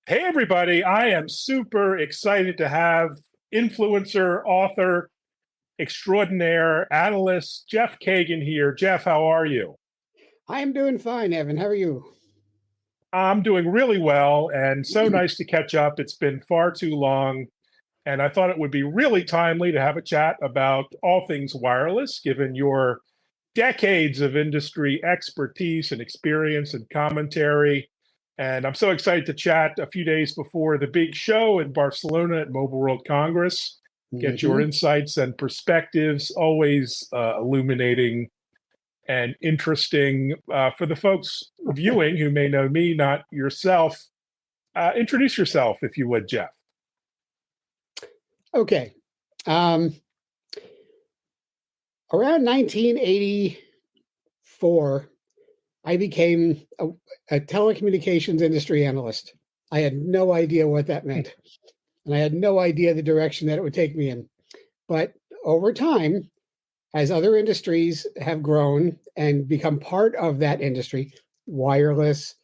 Hey, everybody. I am super excited to have influencer, author, extraordinaire, analyst, Jeff Kagan here. Jeff, how are you? I'm doing fine, Evan. How are you? I'm doing really well and so nice to catch up. It's been far too long. And I thought it would be really timely to have a chat about all things wireless, given your decades of industry expertise and experience and commentary. And I'm so excited to chat a few days before the big show in Barcelona at Mobile World Congress. Get your hmm insights and perspectives, always illuminating and interesting for the folks viewing who may know me, not yourself. Introduce yourself, if you would, Jeff. Okay. Um, Around 1984, I became a telecommunications industry analyst. I had no idea what that meant, and I had no idea the direction that it would take me in. But over time, as other industries have grown and become part of that industry, wireless,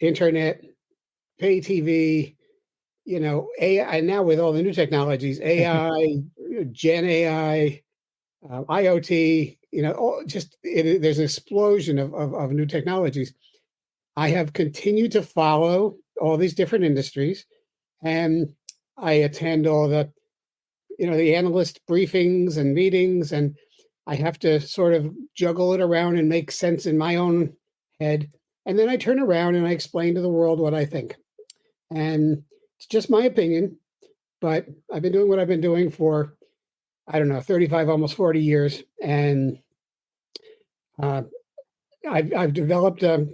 internet, pay TV, AI, and now with all the new technologies, AI, Gen AI, IoT, there's an explosion of new technologies. I have continued to follow all these different industries, and I attend all the analyst briefings and meetings, and I have to sort of juggle it around and make sense in my own head. And then I turn around and I explain to the world what I think. And it's just my opinion, but I've been doing what I've been doing for, I don't know, 35, almost 40 years. And uh, I've developed a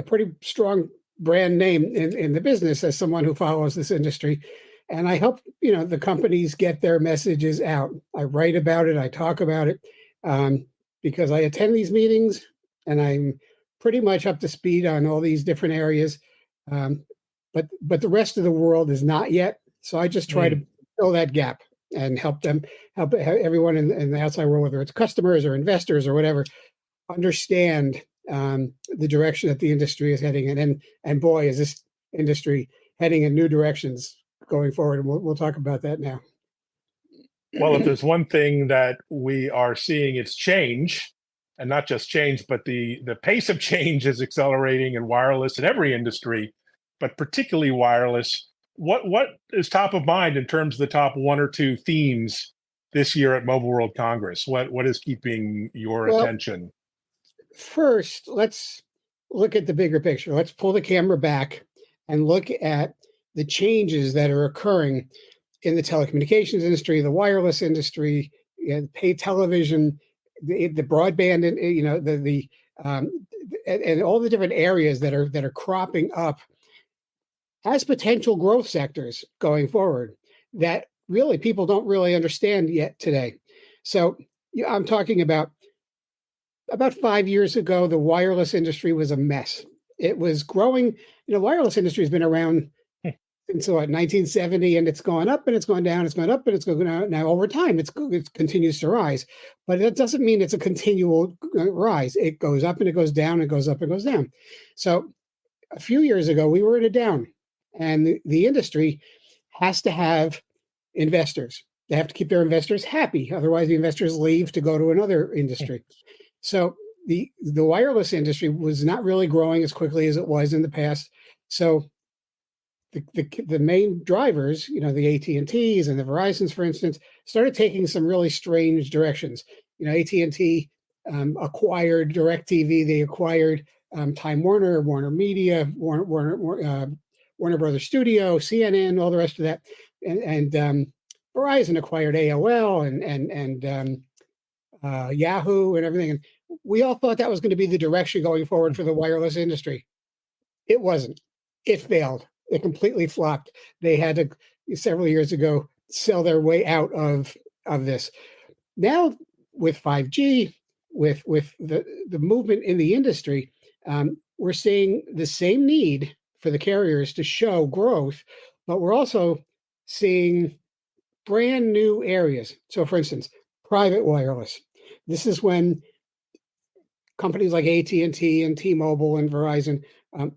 pretty strong brand name in the business as someone who follows this industry. And I help, the companies get their messages out. I write about it, I talk about it, because I attend these meetings and I'm pretty much up to speed on all these different areas. Um, but the rest of the world is not yet. So I just try to Mm. fill that gap and help everyone in the outside world, whether it's customers or investors or whatever, understand the direction that the industry is heading in. And boy, is this industry heading in new directions going forward. And we'll talk about that now. Well, if there's one thing that we are seeing, it's change, and not just change, but the pace of change is accelerating in wireless in every industry, but particularly wireless. What is top of mind in terms of the top one or two themes this year at Mobile World Congress? What is keeping your Well, attention? first, let's look at the bigger picture. Let's pull the camera back and look at the changes that are occurring in the telecommunications industry, the wireless industry, pay television, the broadband, and um, and all the different areas that are cropping up as potential growth sectors going forward that really people don't really understand yet today. So I'm talking about 5 years ago, the wireless industry was a mess. It was growing. Wireless industry has been around since what, 1970, and it's gone up and it's gone down, it's gone up and it's going down. Now over time, it continues to rise, but that doesn't mean it's a continual rise. It goes up and it goes down, it goes up and goes down. So a few years ago, we were in a down, and the industry has to have investors. They have to keep their investors happy. Otherwise, the investors leave to go to another industry. So the wireless industry was not really growing as quickly as it was in the past. So the main drivers, the AT&Ts and the Verizons, for instance, started taking some really strange directions. AT&T acquired DirecTV. They acquired Time Warner, Warner Media, Warner Brothers Studio, CNN, all the rest of that, and Verizon acquired AOL and Yahoo and everything. And we all thought that was going to be the direction going forward for the wireless industry. It wasn't. It failed. It completely flopped. They had to, several years ago, sell their way out of this. Now with 5G, with the movement in the industry, we're seeing the same need for the carriers to show growth, but we're also seeing brand new areas. So, for instance, private wireless. This is when companies like AT&T and T-Mobile and Verizon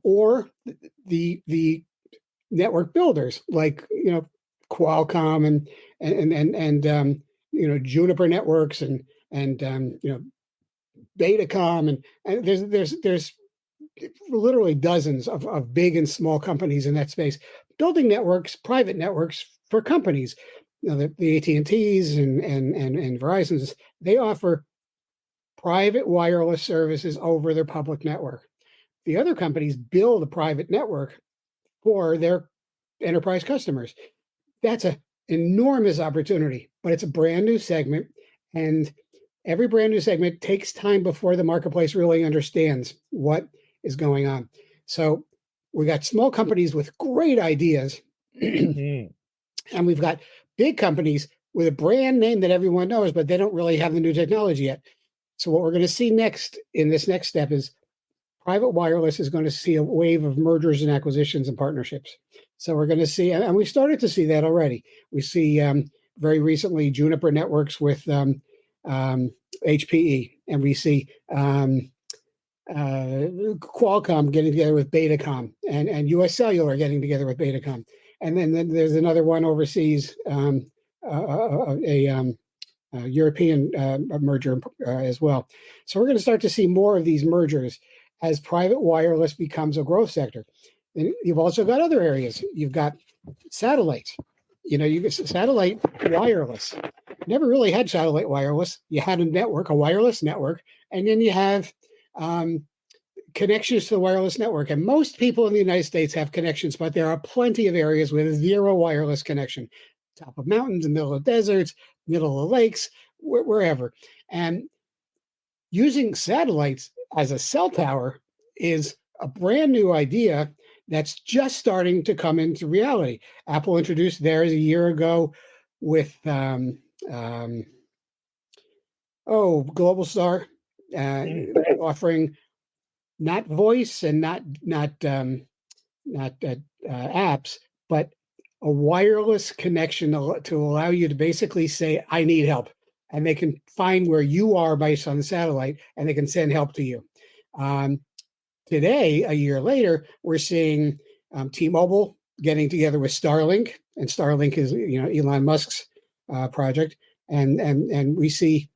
or the network builders like Qualcomm and Juniper Networks and Datacom and there's literally dozens of big and small companies in that space building networks, private networks for companies. The AT&Ts and Verizon's, they offer private wireless services over their public network. The other companies build a private network for their enterprise customers. That's an enormous opportunity, but it's a brand new segment, and every brand new segment takes time before the marketplace really understands what is going on. So we got small companies with great ideas, and we've got big companies with a brand name that everyone knows, but they don't really have the new technology yet. So what we're going to see next in this next step is private wireless is going to see a wave of mergers and acquisitions and partnerships. So we're going to see, and we started to see that already. We see very recently Juniper Networks with HPE, and we see Qualcomm getting together with Datacom, and US Cellular getting together with Datacom. And then there's another one overseas, a European merger as well. So we're going to start to see more of these mergers as private wireless becomes a growth sector. And you've also got other areas. You've got satellites. You get satellite wireless. Never really had satellite wireless. You had a network, a wireless network, and then you have connections to the wireless network. And most people in the United States have connections, but there are plenty of areas with zero wireless connection. Top of mountains, in the middle of deserts, middle of lakes, wherever. And using satellites as a cell tower is a brand new idea that's just starting to come into reality. Apple introduced theirs a year ago with Globalstar, offering not voice and not apps, but a wireless connection to allow you to basically say, I need help. And they can find where you are based on the satellite, and they can send help to you. Today, a year later, we're seeing T-Mobile getting together with Starlink, and Starlink is Elon Musk's project, and we see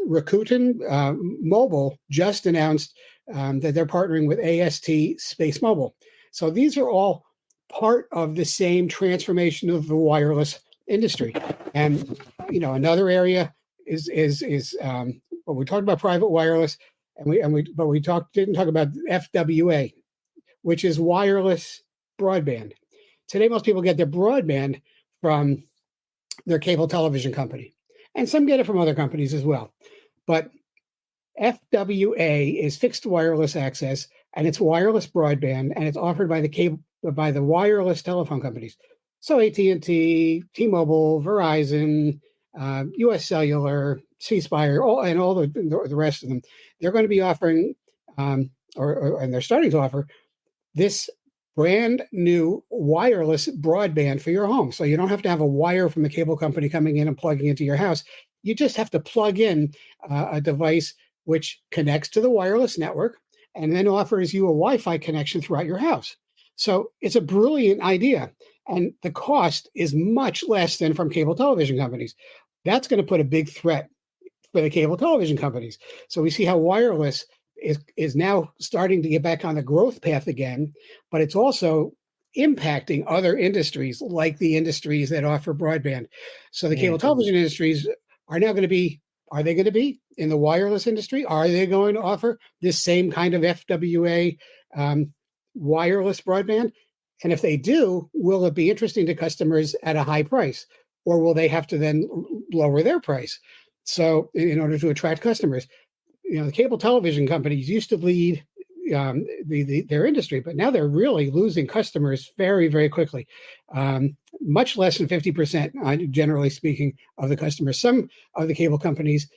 Rakuten Mobile just announced that they're partnering with AST SpaceMobile. So these are all part of the same transformation of the wireless industry. And another area is well, we talked about private wireless, but we didn't talk about FWA, which is wireless broadband. Today, most people get their broadband from their cable television company, and some get it from other companies as well. But FWA is fixed wireless access, and it's wireless broadband, and it's offered by the wireless telephone companies. So AT&T, T-Mobile, Verizon, US Cellular, C-Spire, all the rest of them, they're going to be offering, and they're starting to offer this brand new wireless broadband for your home. So you don't have to have a wire from the cable company coming in and plugging into your house. You just have to plug in a device which connects to the wireless network and then offers you a Wi-Fi connection throughout your house. So it's a brilliant idea. And the cost is much less than from cable television companies. That's going to put a big threat for the cable television companies. So we see how wireless is now starting to get back on the growth path again, but it's also impacting other industries like the industries that offer broadband. So the cable television industries are now going to be, are they going to be in the wireless industry? Are they going to offer this same kind of FWA wireless broadband? And if they do, will it be interesting to customers at a high price? Or will they have to then lower their price? So in order to attract customers, the cable television companies used to lead their industry, but now they're really losing customers very, very quickly. Much less than 50%, generally speaking, of the customers. Some of the cable companies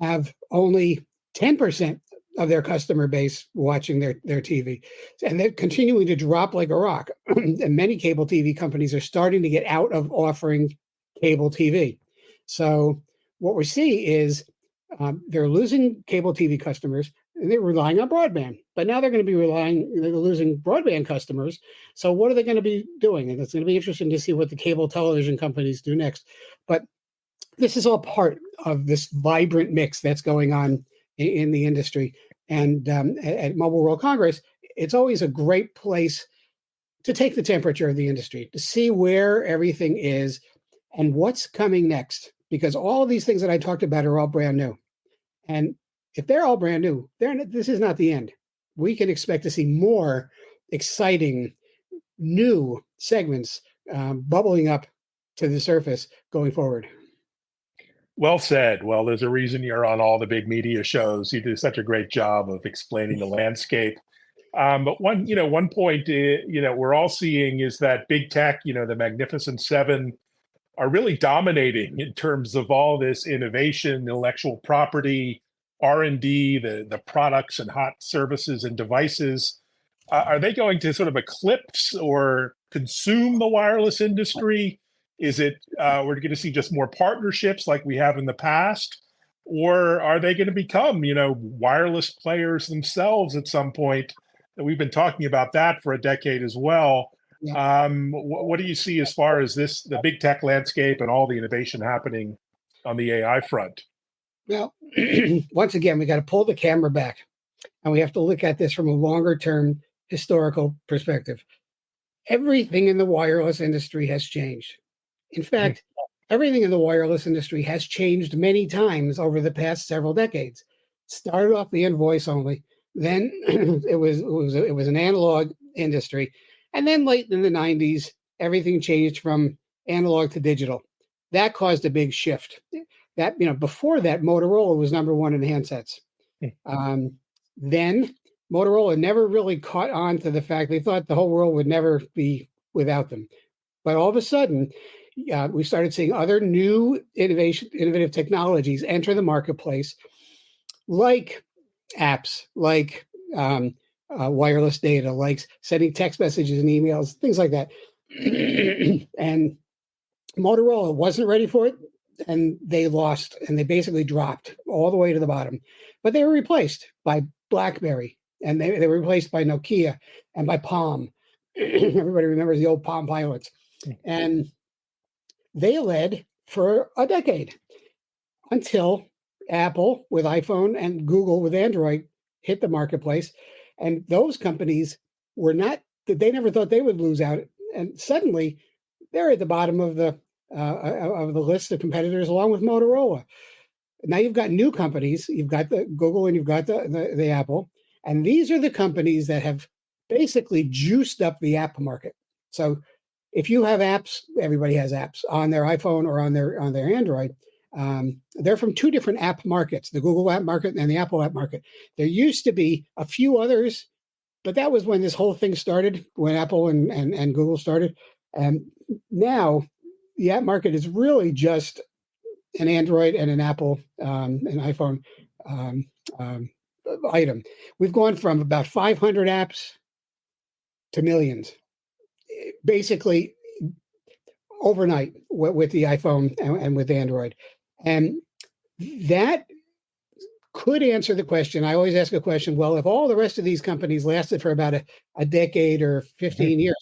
have only 10% of their customer base watching their TV. And they're continuing to drop like a rock. And many cable TV companies are starting to get out of offering cable TV. So what we see is they're losing cable TV customers. and they're relying on broadband. But now they're losing broadband customers. So what are they going to be doing? And it's going to be interesting to see what the cable television companies do next. But this is all part of this vibrant mix that's going on in the industry. And at Mobile World Congress, it's always a great place to take the temperature of the industry, to see where everything is and what's coming next. Because all of these things that I talked about are all brand new. And if they're all brand new, this is not the end. We can expect to see more exciting new segments bubbling up to the surface going forward. Well said. Well, there's a reason you're on all the big media shows. You do such a great job of explaining the landscape. But one point, we're all seeing is that big tech, the Magnificent Seven, are really dominating in terms of all this innovation, intellectual property, R&D, the products and hot services and devices. Are they going to sort of eclipse or consume the wireless industry? Is it we're going to see just more partnerships like we have in the past? Or are they going to become, wireless players themselves at some point? We've been talking about that for a decade as well. Yeah. What do you see as far as the big tech landscape and all the innovation happening on the AI front? Well, once again, we got to pull the camera back and we have to look at this from a longer term historical perspective. Everything in the wireless industry has changed. In fact, everything in the wireless industry has changed many times over the past several decades. Started off being voice only, then it was an analog industry, and then late in the 90s, everything changed from analog to digital. That caused a big shift. That before that, Motorola was number one in handsets. Then Motorola never really caught on to the fact they thought the whole world would never be without them. But all of a sudden, we started seeing other new innovative technologies enter the marketplace, like apps, like wireless data, like sending text messages and emails, things like that. And Motorola wasn't ready for it, and they lost, and they basically dropped all the way to the bottom. But they were replaced by BlackBerry, and they were replaced by Nokia and by Palm. Everybody remembers the old Palm pilots. And they led for a decade until Apple with iPhone and Google with Android hit the marketplace. And those companies they never thought they would lose out. And suddenly they're at the bottom of the list of competitors along with Motorola. Now you've got new companies. You've got the Google and you've got the Apple. And these are the companies that have basically juiced up the app market. So if you have apps, everybody has apps on their iPhone or on their Android. They're from two different app markets, the Google app market and the Apple app market. There used to be a few others, but that was when this whole thing started, when Apple and Google started. And now the app market is really just an Android and an Apple, an iPhone item. We've gone from about 500 apps to millions, basically overnight with the iPhone and with Android. And that could answer the question. I always ask a question, well, if all the rest of these companies lasted for about a decade or 15 years,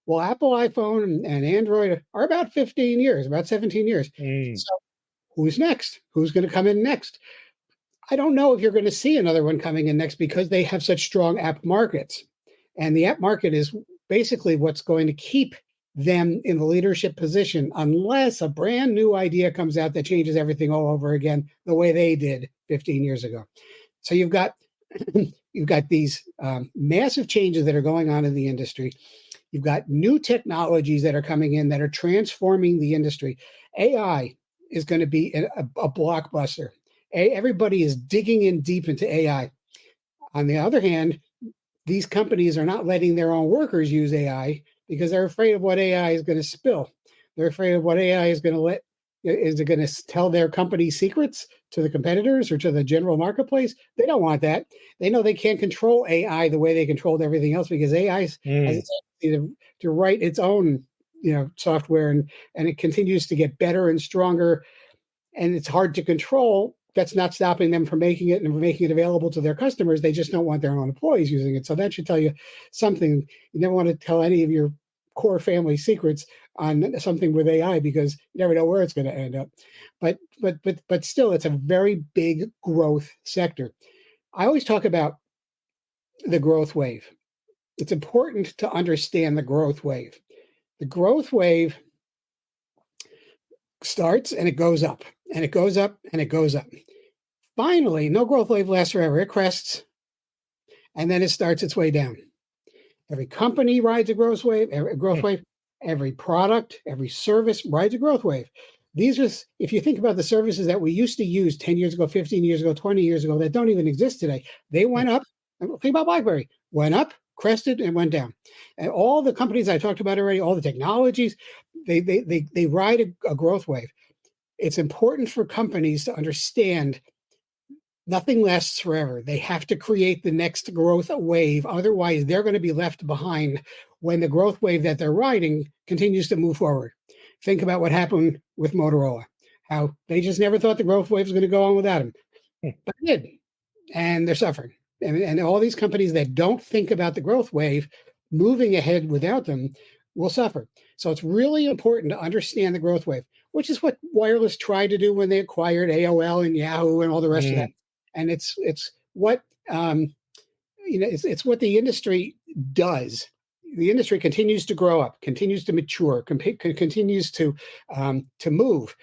well, Apple, iPhone, and Android are about 15 years, about 17 years. So who's next? Who's going to come in next? I don't know if you're going to see another one coming in next because they have such strong app markets. And the app market is basically what's going to keep them in the leadership position unless a brand new idea comes out that changes everything all over again the way they did 15 years ago. So you've got these massive changes that are going on in the industry. You've got new technologies that are coming in that are transforming the industry. AI is going to be a blockbuster. Everybody is digging in deep into AI. On the other hand, these companies are not letting their own workers use AI because they're afraid of what AI is going to spill. They're afraid of what AI is going to is it going to tell their company secrets to the competitors or to the general marketplace? They don't want that. They know they can't control AI the way they controlled everything else because AI has to write its own, software and it continues to get better and stronger, and it's hard to control. that's not stopping them from making it and making it available to their customers. They just don't want their own employees using it. So that should tell you something. You never want to tell any of your core family secrets on something with AI, because you never know where it's going to end up. But still, it's a very big growth sector. I always talk about the growth wave. It's important to understand the growth wave. The growth wave starts and it goes up and it goes up and it goes up. Finally, no growth wave lasts forever. It crests and then it starts its way down. Every company rides a growth wave. Every product, every service rides a growth wave. These are, if you think about the services that we used to use 10 years ago, 15 years ago, 20 years ago, that don't even exist today, they went up. Think about BlackBerry, went up, crested, and went down. And all the companies I talked about already, all the technologies, they ride a growth wave. It's important for companies to understand nothing lasts forever. They have to create the next growth wave. Otherwise, they're going to be left behind when the growth wave that they're riding continues to move forward. Think about what happened with Motorola, how they just never thought the growth wave was going to go on without them. But it did, and they're suffering. And all these companies that don't think about the growth wave moving ahead without them will suffer. So it's really important to understand the growth wave, which is what wireless tried to do when they acquired AOL and Yahoo and all the rest of that. And it's what it's what the industry does. The industry continues to grow up, continues to mature, continues to move.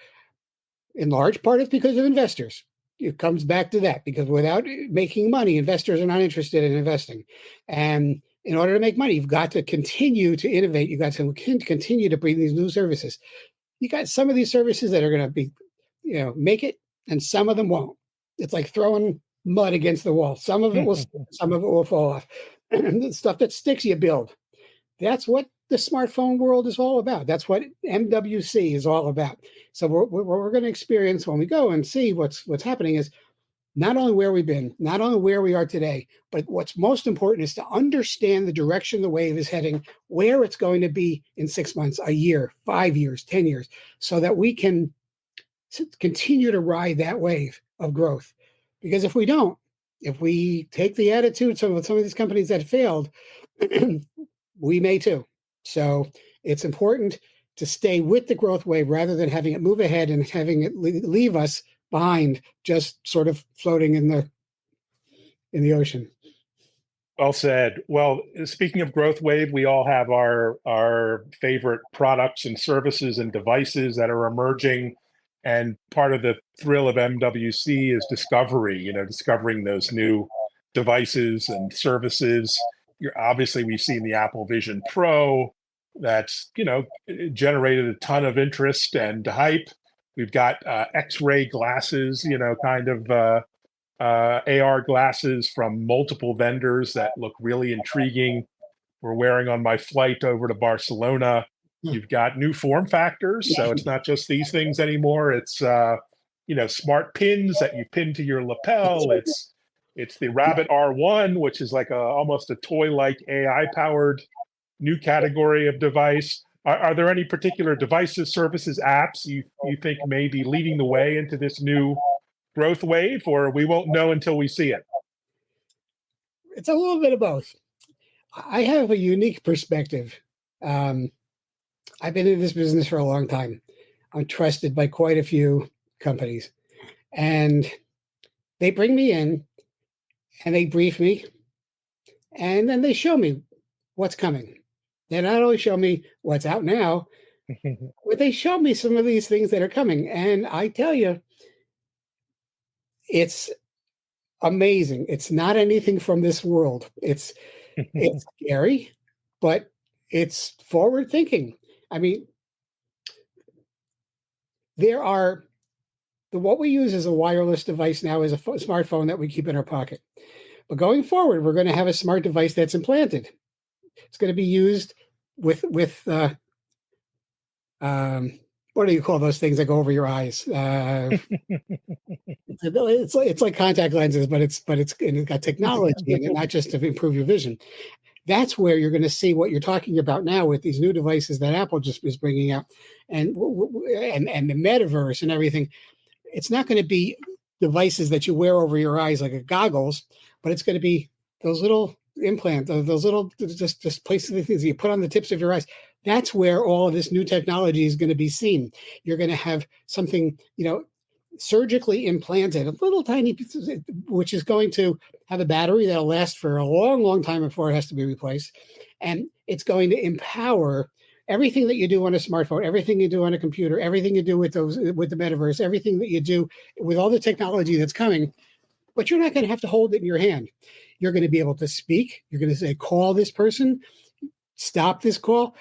In large part, it's because of investors. It comes back to that, because without making money, investors are not interested in investing. And in order to make money, you've got to continue to innovate. You've got to continue to bring these new services. You got some of these services that are going to be, make it, and some of them won't. It's like throwing mud against the wall. Some of it will, some of it will fall off. The stuff that sticks, you build. That's what the smartphone world is all about. That's what MWC is all about. So what we're going to experience when we go and see what's happening is not only where we've been, not only where we are today, but what's most important is to understand the direction the wave is heading, where it's going to be in 6 months, a year, 5 years, 10 years, so that we can continue to ride that wave of growth. Because if we don't, if we take the attitude of some of these companies that failed, we may too. So it's important to stay with the growth wave rather than having it move ahead and having it leave us behind, just sort of floating in the ocean. Well said. Well, speaking of growth wave, we all have our favorite products and services and devices that are emerging. And part of the thrill of MWC is discovery, discovering those new devices and services. Obviously, we've seen the Apple Vision Pro that's, generated a ton of interest and hype. We've got X-ray glasses, kind of AR glasses from multiple vendors that look really intriguing. We're wearing on my flight over to Barcelona. You've got new form factors, so it's not just these things anymore. It's smart pins that you pin to your lapel. It's the Rabbit R1, which is like almost a toy-like AI-powered new category of device. Are there any particular devices, services, apps you think may be leading the way into this new growth wave, or we won't know until we see it? It's a little bit of both. I have a unique perspective. I've been in this business for a long time. I'm trusted by quite a few companies. And they bring me in and they brief me, and then they show me what's coming. They not only show me what's out now, but they show me some of these things that are coming. And I tell you, it's amazing. It's not anything from this world. It's scary, but it's forward thinking. I mean, what we use as a wireless device now is a smartphone that we keep in our pocket. But going forward, we're going to have a smart device that's implanted. It's going to be used with what do you call those things that go over your eyes? It's like contact lenses, but it's got technology in it, not just to improve your vision. That's where you're going to see what you're talking about now with these new devices that Apple just is bringing out, and the metaverse and everything. It's not going to be devices that you wear over your eyes like a goggles, but it's going to be those little implants, those little just places things you put on the tips of your eyes. That's where all of this new technology is going to be seen. You're going to have something, surgically implanted, a little tiny piece, which is going to have a battery that'll last for a long, long time before it has to be replaced. And it's going to empower everything that you do on a smartphone, everything you do on a computer, everything you do with the metaverse, everything that you do with all the technology that's coming. But you're not going to have to hold it in your hand. You're going to be able to speak. You're going to say, call this person, stop this call.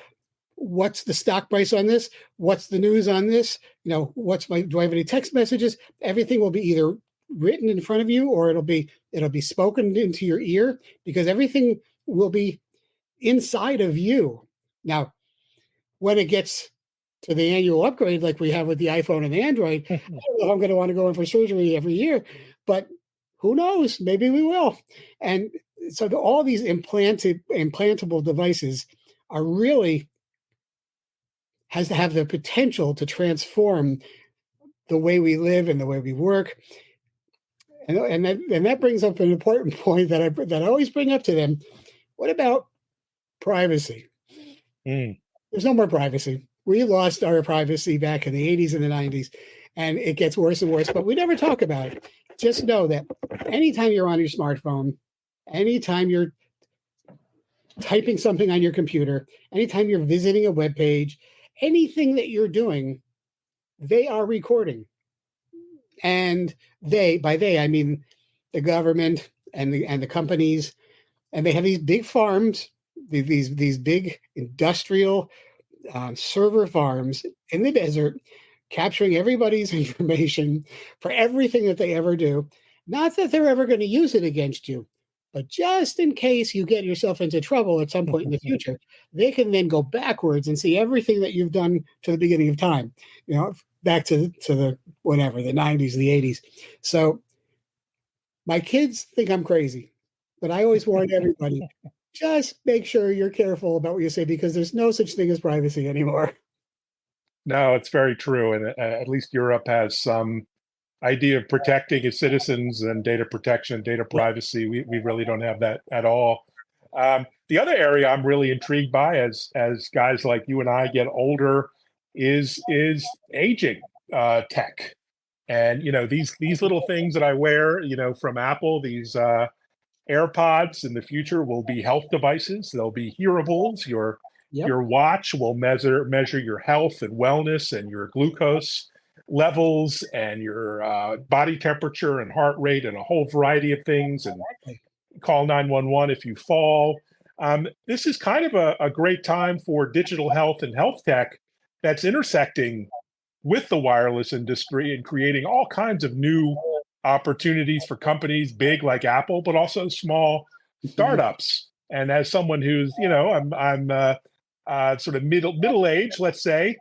What's the stock price on this? What's the news on this? Do I have any text messages? Everything will be either written in front of you or it'll be spoken into your ear, because everything will be inside of you. Now, when it gets to the annual upgrade, like we have with the iPhone and the Android, I don't know if I'm going to want to go in for surgery every year, but who knows? Maybe we will. And so all these implantable devices are really has to have the potential to transform the way we live and the way we work. And that brings up an important point that I always bring up to them. What about privacy? There's no more privacy. We lost our privacy back in the 80s and the 90s, and it gets worse and worse, but we never talk about it. Just know that anytime you're on your smartphone, anytime you're typing something on your computer, anytime you're visiting a web page, anything that you're doing, they are recording. And by they, I mean the government and the companies, and they have these big farms, these big industrial server farms in the desert, capturing everybody's information for everything that they ever do. Not that they're ever going to use it against you, but just in case you get yourself into trouble at some point in the future, they can then go backwards and see everything that you've done to the beginning of time, back to the whatever, the 90s, the 80s. So my kids think I'm crazy, but I always warn everybody, just make sure you're careful about what you say, because there's no such thing as privacy anymore. No, it's very true. And at least Europe has some idea of protecting its citizens and data protection, data privacy. We really don't have that at all. The other area I'm really intrigued by as guys like you and I get older is aging tech. And these little things that I wear, from Apple, these AirPods in the future will be health devices. They'll be hearables. Your watch will measure your health and wellness and your glucose levels and your body temperature and heart rate and a whole variety of things, and call 911 if you fall. This is kind of a great time for digital health and health tech that's intersecting with the wireless industry and creating all kinds of new opportunities for companies big like Apple, but also small startups. And as someone who's, I'm sort of middle age, let's say,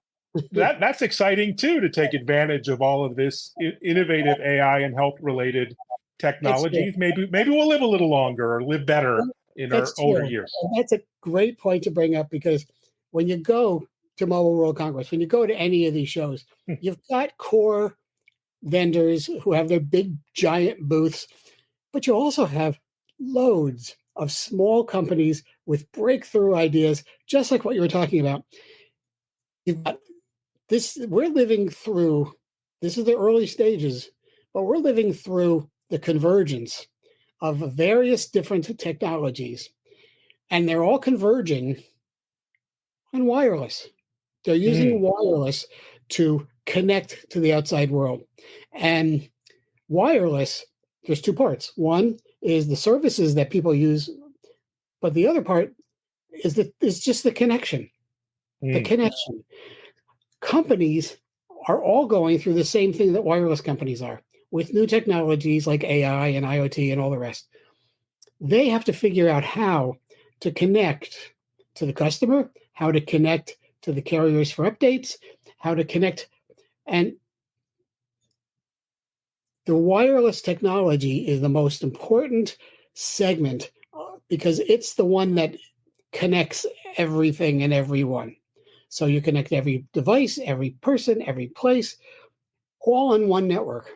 that's exciting too, to take advantage of all of this innovative AI and health related technologies. Maybe we'll live a little longer or live better in our older years. That's a great point to bring up, because when you go to Mobile World Congress, when you go to any of these shows, you've got core vendors who have their big giant booths, but you also have loads of small companies with breakthrough ideas, just like what you were talking about. You've got this, we're living through, this is the early stages, but we're living through the convergence of various different technologies, and they're all converging on wireless. They're using wireless to connect to the outside world. And wireless, there's two parts. One is the services that people use, but the other part is just the connection. The connection. Companies are all going through the same thing that wireless companies are, with new technologies like AI and IoT and all the rest. They have to figure out how to connect to the customer, how to connect to the carriers for updates, how to connect. And the wireless technology is the most important segment, because it's the one that connects everything and everyone. So you connect every device, every person, every place, all on one network.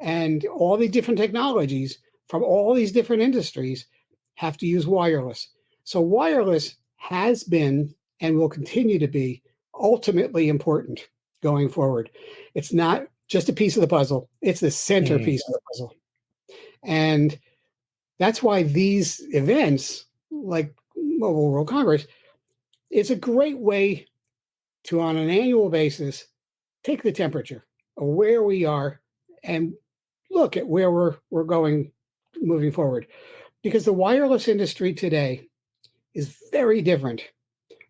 And all the different technologies from all these different industries have to use wireless. So wireless has been and will continue to be ultimately important going forward. It's not just a piece of the puzzle, it's the centerpiece of the puzzle. And that's why these events, like Mobile World Congress, is a great way to, on an annual basis, take the temperature of where we are and look at where we're going moving forward. Because the wireless industry today is very different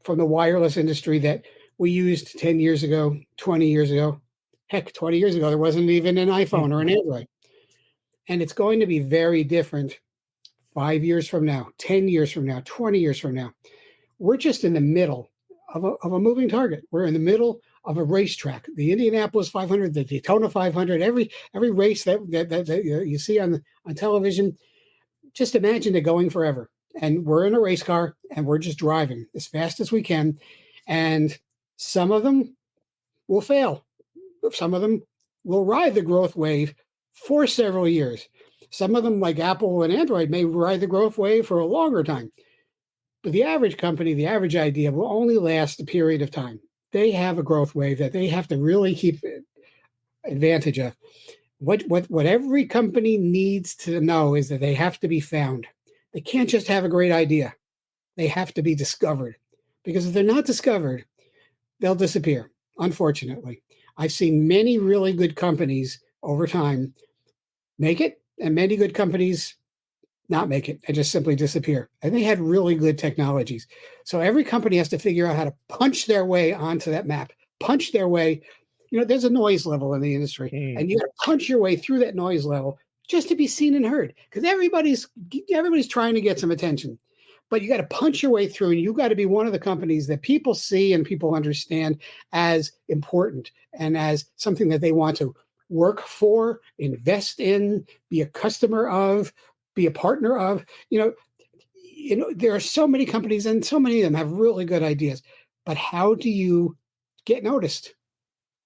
from the wireless industry that we used 10 years ago, 20 years ago. Heck, 20 years ago, there wasn't even an iPhone or an Android. And it's going to be very different 5 years from now, 10 years from now, 20 years from now. We're just in the middle of a moving target. We're in the middle of a racetrack. The Indianapolis 500, the Daytona 500, every race that you see on television, just imagine it going forever. And we're in a race car and we're just driving as fast as we can. And some of them will fail. Some of them will ride the growth wave for several years. Some of them, like Apple and Android, may ride the growth wave for a longer time. But the average company, the average idea will only last a period of time. They have a growth wave that they have to really keep advantage of. What every company needs to know is that they have to be found. They can't just have a great idea. They have to be discovered. Because if they're not discovered, they'll disappear, unfortunately. I've seen many really good companies over time make it, and many good companies not make it and just simply disappear. And they had really good technologies. So every company has to figure out how to punch their way onto that map, punch their way. You know, there's a noise level in the industry, and you got to punch your way through that noise level just to be seen and heard, because everybody's trying to get some attention. But you got to punch your way through, and you got to be one of the companies that people see and people understand as important and as something that they want to work for, invest in, be a customer of, be a partner of. You know, there are so many companies, and so many of them have really good ideas. But how do you get noticed?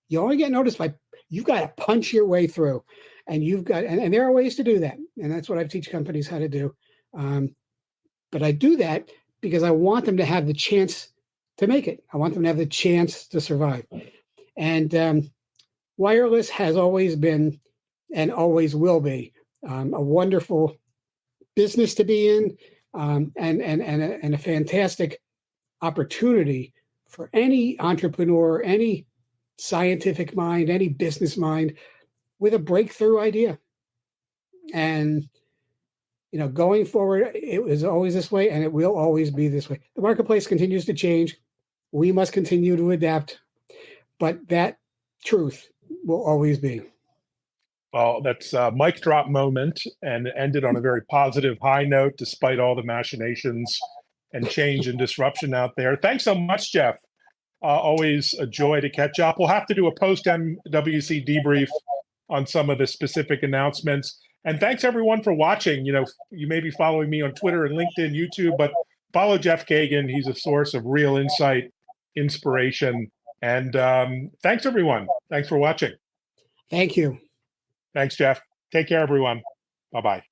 You only get noticed by, you've got to punch your way through, and and there are ways to do that, and that's what I teach companies how to do. But I do that because I want them to have the chance to make it. I want them to have the chance to survive. And wireless has always been and always will be a wonderful business to be in, and a fantastic opportunity for any entrepreneur, any scientific mind, any business mind with a breakthrough idea. And you know, going forward, it was always this way, and it will always be this way. The marketplace continues to change. We must continue to adapt, but that truth will always be. Well, that's a mic drop moment, and ended on a very positive high note, despite all the machinations and change and disruption out there. Thanks so much, Jeff. Always a joy to catch up. We'll have to do a post-MWC debrief on some of the specific announcements. And thanks, everyone, for watching. You know, you may be following me on Twitter and LinkedIn, YouTube, but follow Jeff Kagan. He's a source of real insight, inspiration. And thanks, everyone. Thanks for watching. Thank you. Thanks, Jeff. Take care, everyone. Bye-bye.